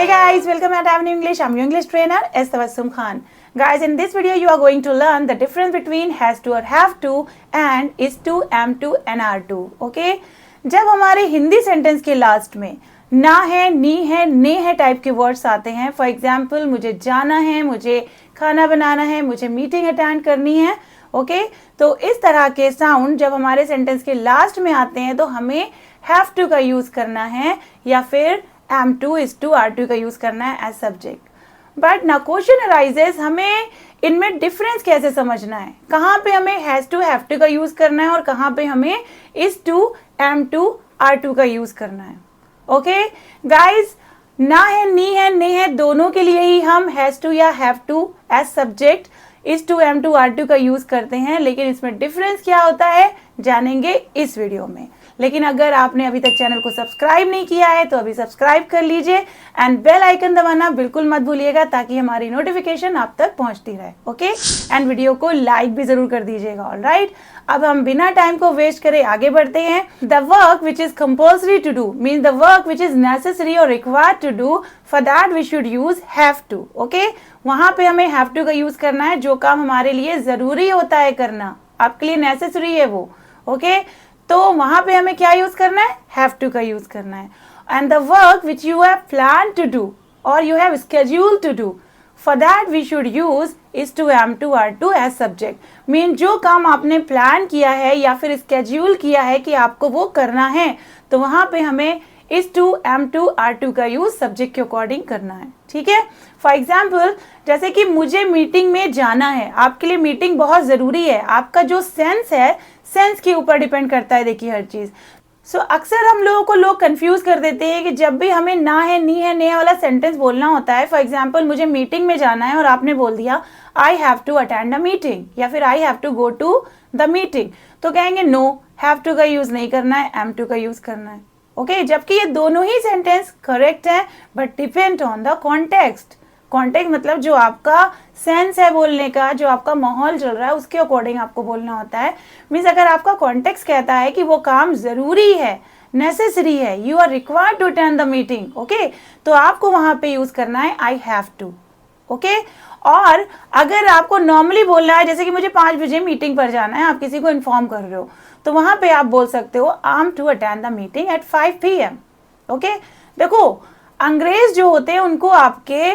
Hey guys, welcome at Avenue English. I'm your English trainer, S. Tabassum Khan. Guys, in this video you are going to learn the difference between has to or have to and is to, am to and are to. Okay? जब हमारे Hindi sentence के last में ना है, नी है, ने है type के वर्ड्स आते हैं, फॉर एग्जाम्पल मुझे जाना है, मुझे खाना बनाना है, मुझे मीटिंग अटेंड करनी है, ओके तो इस तरह के साउंड जब हमारे सेंटेंस के लास्ट में आते हैं तो हमें हैव टू का यूज करना है या फिर am to, is to, are to का यूज करना है एज सब्जेक्ट. बट ना क्वेश्चन अराइजेस हमें इनमें डिफरेंस कैसे समझना है, कहाँ पे हमें हैज टू, हैव टू का यूज करना है और कहाँ पे हमें is to, am to, are to का यूज करना है. ओके गाइज, ना है, नी है, ने है, दोनों के लिए ही हम हैज टू या have to as subject is to, am to, are to का यूज करते हैं, लेकिन इसमें डिफरेंस क्या होता है जानेंगे इस वीडियो में. लेकिन अगर आपने अभी तक चैनल को सब्सक्राइब नहीं किया है तो अभी सब्सक्राइब कर लीजिए एंड बेल आइकन दबाना बिल्कुल मत भूलिएगा ताकि हमारी नोटिफिकेशन आप तक पहुंचती रहे. ओके एंड वीडियो को लाइक भी जरूर कर दीजिएगा. ऑलराइट, अब हम बिना टाइम को वेस्ट करे आगे बढ़ते हैं. The work which is compulsory to do means the work which is necessary और required to do, for that we should use have to. Okay, वहां पे हमें हैव टू का यूज करना है. जो काम हमारे लिए जरूरी होता है करना, आपके लिए नेसेसरी है वो, ओके तो वहां पे हमें क्या यूज करना है, हैव टू का यूज करना है. And the work which you have plan to do और you have schedule to do, for that we should use is to, am to, are to as subject. Mean जो काम आपने plan किया है या फिर स्केड्यूल किया है कि आपको वो करना है तो वहां पे हमें is to, am to, are to का यूज सब्जेक्ट के अकॉर्डिंग करना है. ठीक है, फॉर एग्जाम्पल जैसे कि मुझे मीटिंग में जाना है, आपके लिए मीटिंग बहुत जरूरी है. आपका जो सेंस है, सेंस के ऊपर डिपेंड करता है देखिए हर चीज. सो अक्सर हम लोगों को लोग कंफ्यूज कर देते हैं कि जब भी हमें ना है, नी है, ने वाला सेंटेंस बोलना होता है, फॉर एग्जाम्पल मुझे मीटिंग में जाना है और आपने बोल दिया I have to attend the meeting या फिर I have to go to the meeting, तो कहेंगे नो, हैव टू का यूज नहीं करना है, एम टू का यूज करना है. ओके जबकि ये दोनों ही सेंटेंस करेक्ट है but depend on the context. Context मतलब जो आपका सेंस है बोलने का, जो आपका माहौल चल रहा है उसके अकॉर्डिंग आपको बोलना होता है. मीन्स अगर आपका कॉन्टेक्स्ट कहता है कि वो काम जरूरी है, नेसेसरी है, you are required to attend the meeting, okay तो आपको वहां पे यूज करना है आई हैव टू. ओके और अगर आपको नॉर्मली बोलना है जैसे कि मुझे 5 बजे मीटिंग पर जाना है, आप किसी को इन्फॉर्म कर रहे हो तो वहां पे आप बोल सकते हो I am to attend the meeting at 5 PM. Okay देखो अंग्रेज जो होते हैं उनको आपके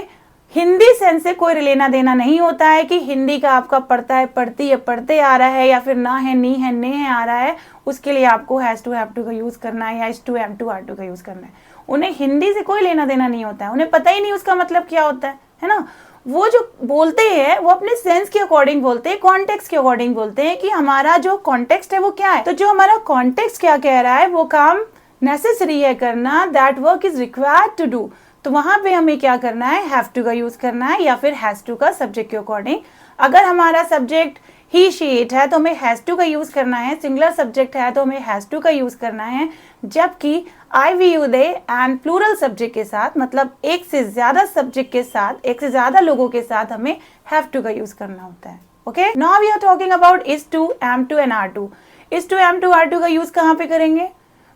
हिंदी सेंस से कोई लेना देना नहीं होता है कि हिंदी का आपका पढ़ता है, पढ़ती है, पढ़ते आ रहा है या फिर ना है, नी है, ने है आ रहा है, उसके लिए आपको हैज टू, हैव टू का यूज करना है या is to, am to, are to का यूज करना है. उन्हें हिंदी से कोई लेना देना नहीं होता है, उन्हें पता ही नहीं उसका मतलब क्या होता है ना. वो जो बोलते हैं वो अपने सेंस के अकॉर्डिंग बोलते हैं, कॉन्टेक्स्ट के अकॉर्डिंग बोलते हैं कि हमारा जो कॉन्टेक्स्ट है वो क्या है. तो जो हमारा कॉन्टेक्स्ट क्या कह रहा है वो काम नेसेसरी है करना, that work is required to do, तो वहां पे हमें क्या करना है, हैव टू का यूज करना है या फिर हैज टू का सब्जेक्ट के अकॉर्डिंग. अगर हमारा सब्जेक्ट ही, शी, इट है तो हमें हैज टू का यूज करना है, सिंगुलर सब्जेक्ट है तो हमें हैज टू का यूज करना है, जबकि I, we, you, they and plural subject के साथ मतलब एक से ज्यादा सब्जेक्ट के साथ, एक से ज्यादा लोगों के साथ हमें हैव टू का यूज करना होता है. Okay now we are talking about is to, am to and are to. Is to, am to, are to का यूज कहाँ पे करेंगे,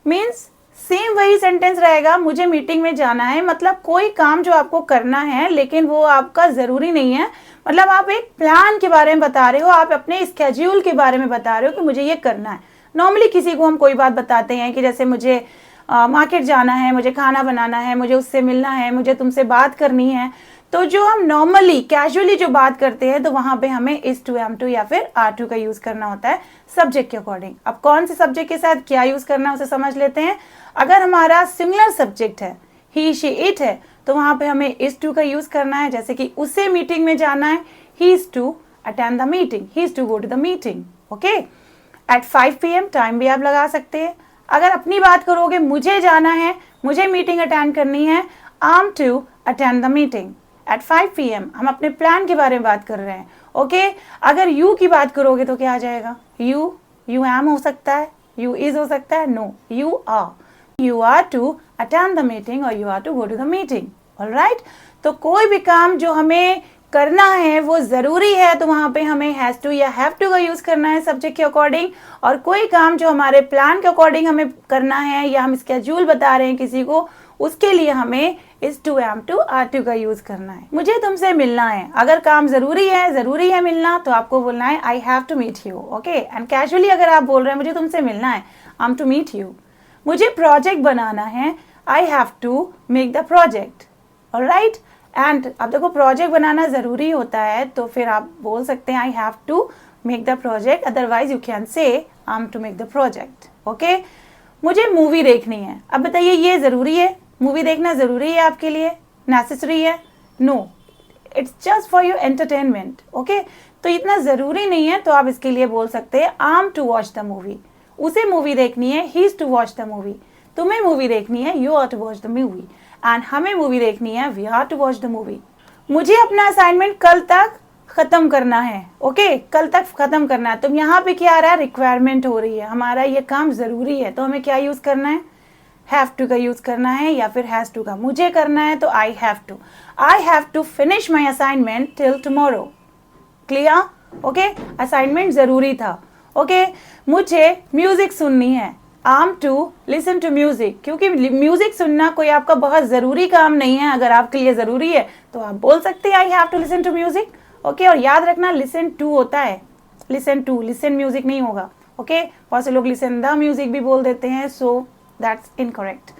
मीन्स सेम वही सेंटेंस रहेगा. मुझे मीटिंग में जाना है मतलब कोई काम जो आपको करना है लेकिन वो आपका जरूरी नहीं है, मतलब आप एक प्लान के बारे में बता रहे हो, आप अपने स्केड्यूल के बारे में बता रहे हो कि मुझे ये करना है. नॉर्मली किसी को हम कोई बात बताते हैं कि जैसे मुझे मार्केट जाना है, मुझे खाना बनाना है, मुझे उससे मिलना है, मुझे तुमसे बात करनी है, तो जो हम नॉर्मली कैजुअली जो बात करते हैं तो वहां पे हमें इज टू, एम टू या फिर आर टू का यूज करना होता है सब्जेक्ट के अकॉर्डिंग. अब कौन से सब्जेक्ट के साथ क्या यूज करना है उसे समझ लेते हैं. अगर हमारा सिंगुलर सब्जेक्ट है, ही, शी, इट है तो वहां पे हमें इज टू का यूज करना है. जैसे कि उसे मीटिंग में जाना है, he is to attend the meeting, he is to go to the meeting. Okay at 5 PM time भी आप लगा सकते हैं. अगर अपनी बात करोगे, मुझे जाना है, मुझे मीटिंग अटेंड करनी है, I am to attend the meeting at 5 PM. हम अपने प्लान के बारे में बात कर रहे हैं. ओके अगर यू की बात करोगे तो क्या आ जाएगा, यू, यू एम हो सकता है, यू इज हो सकता है, no, you are. You are to attend the meeting or you are to go to the meeting. All right? तो कोई भी काम जो हमें करना है वो जरूरी है तो वहां पे हमें हैज टू या हैव टू का यूज करना है सब्जेक्ट के अकॉर्डिंग. और कोई काम जो हमारे प्लान के अकॉर्डिंग हमें करना है या हम स्केड्यूल बता रहे हैं किसी को, उसके लिए हमें is to am to are to का यूज करना है। मुझे तुमसे मिलना है, अगर काम जरूरी है मिलना, तो आपको बोलना है I have to meet you. Okay, and casually अगर आप बोल रहे हैं मुझे तुमसे मिलना है, I am to meet you. मुझे प्रोजेक्ट बनाना है, I have to make the project. Alright, and अब देखो प्रोजेक्ट बनाना जरूरी होता है तो फिर आप बोल सकते हैं I have to make the project, otherwise you can say I am to make the project. Okay, मुझे मूवी देखनी है। अब बताइए ये जरूरी है? मूवी देखना जरूरी है आपके लिए? नेसेसरी है? No, it's just for your entertainment. Okay, तो इतना जरूरी नहीं है, तो आप इसके लिए बोल सकते हैं I am to watch the movie. उसे मूवी देखनी है, he is to watch the movie. तुम्हें मूवी देखनी है, you are to watch the movie, and हमें मूवी देखनी है, we are to watch the movie. मुझे अपना असाइनमेंट कल तक खत्म करना है। ओके, कल तक खत्म करना है। तो यहाँ पे क्या आ रहा है? रिक्वायरमेंट हो रही है, हमारा ये काम जरूरी है, तो हमें क्या यूज करना है? हैव टू का यूज करना है, या फिर हैज टू का। मुझे करना है तो I have to finish my assignment till tomorrow. Clear? Okay, assignment जरूरी था। ओके, मुझे म्यूजिक सुननी है, I am to listen to music. क्योंकि म्यूजिक सुनना कोई आपका बहुत जरूरी काम नहीं है, अगर आपके लिए जरूरी है तो आप बोल सकते हैं I have to listen to music. Okay, और याद रखना लिसन टू होता है, लिसन टू, लिसन म्यूजिक नहीं होगा। ओके, बहुत से लोग लिसन द म्यूजिक भी बोल देते हैं, so that's incorrect.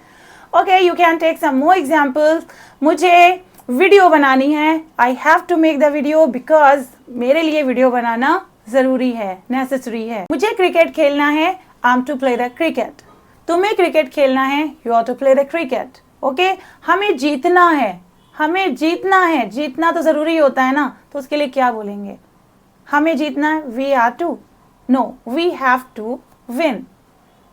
Okay, you can take some more examples. मुझे वीडियो बनानी है, I have to make the video because मेरे लिए वीडियो बनाना जरूरी है, नेसेसरी है। मुझे क्रिकेट खेलना है, I am to play the cricket. तुम्हें क्रिकेट खेलना है, you are to play the cricket. Okay, हमें जीतना है, हमें जीतना है, जीतना तो जरूरी होता है ना, तो उसके लिए क्या बोलेंगे? हमें जीतना है, we are to, no, we have to win.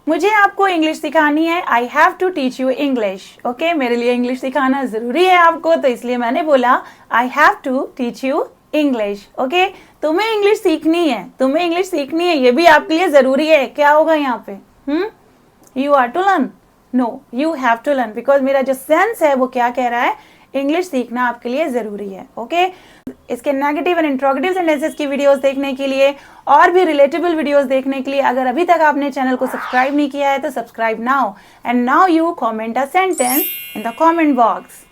मुझे आपको इंग्लिश सिखानी है, I have to teach you English. Okay, मेरे लिए इंग्लिश सिखाना जरूरी है आपको, तो इसलिए मैंने बोला I have to teach you English. Okay, तुम्हें इंग्लिश सीखनी है, तुम्हें इंग्लिश सीखनी है, ये भी आपके लिए जरूरी है। क्या होगा यहाँ पे? You are to learn, no, you have to learn, because मेरा जो सेंस है वो क्या कह रहा है? इंग्लिश सीखना आपके लिए जरूरी है। ओके, इसके नेगेटिव एंड इंट्रोगेटिव सेंटेंसेस की वीडियोस देखने के लिए और भी रिलेटेबल वीडियोस देखने के लिए अगर अभी तक आपने चैनल को सब्सक्राइब नहीं किया है तो subscribe now, and now you comment a sentence in the comment box.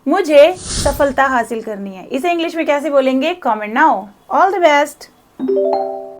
मुझे सफलता हासिल करनी है, इसे इंग्लिश में कैसे बोलेंगे? Comment now. All the best.